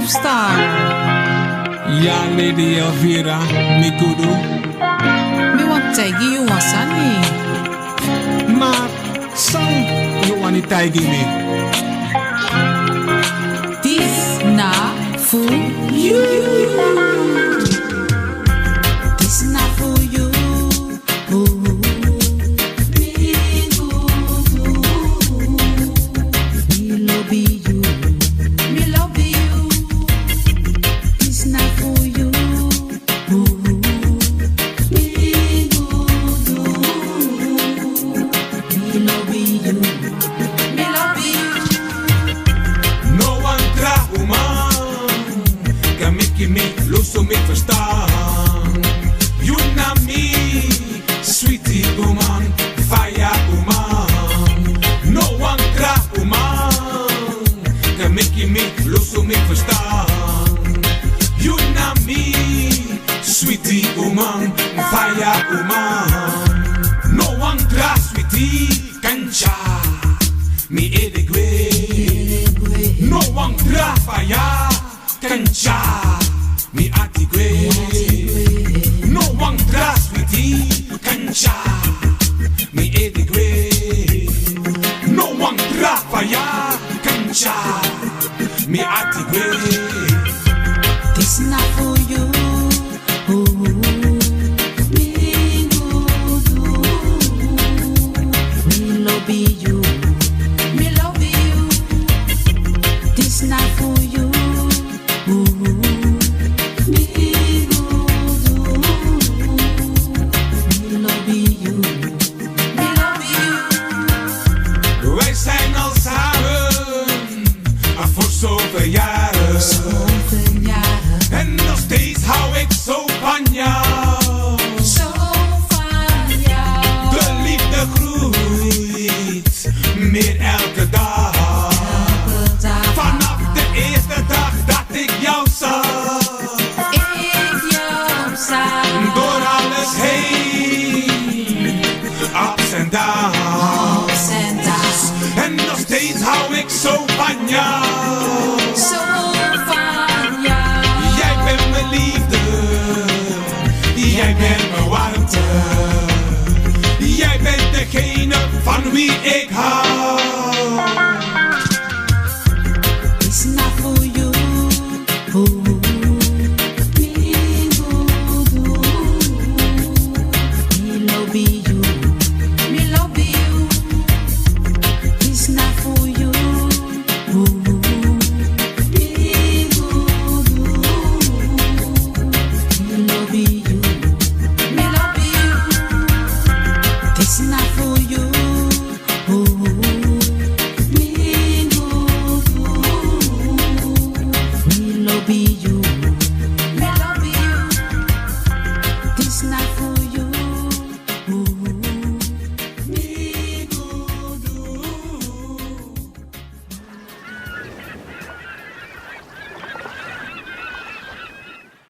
Popstar. Ja, Lady Elvira, Mikudu. Me want taigi you wasani. Maar, sang, you want it taigi me. This na for you. This na for you. Lusso me verstaan. You na me, sweetie woman, fire woman. No one cry woman, can make me lusso me verstaan. You na me, sweetie woman, fire woman. No one cry sweetie, cancha, me edigwe. No one cry fire, cancha. Mi atigwe, no one grass with the cancha. Mi edigwe, no one grass fire cancha. Mi atigwe. This not for you. Me good, me love you. Me love you. This not for you. Zoveel jaren. En nog steeds hou ik zo van jou. Zo van jou. De liefde groeit meer elke dag. Vanaf de eerste dag dat ik jou zag. Door alles heen. Ups en downs. En nog steeds hou ik zo van jou. Jij bent mijn liefde, jij bent mijn warmte. Jij bent degene van wie ik hou.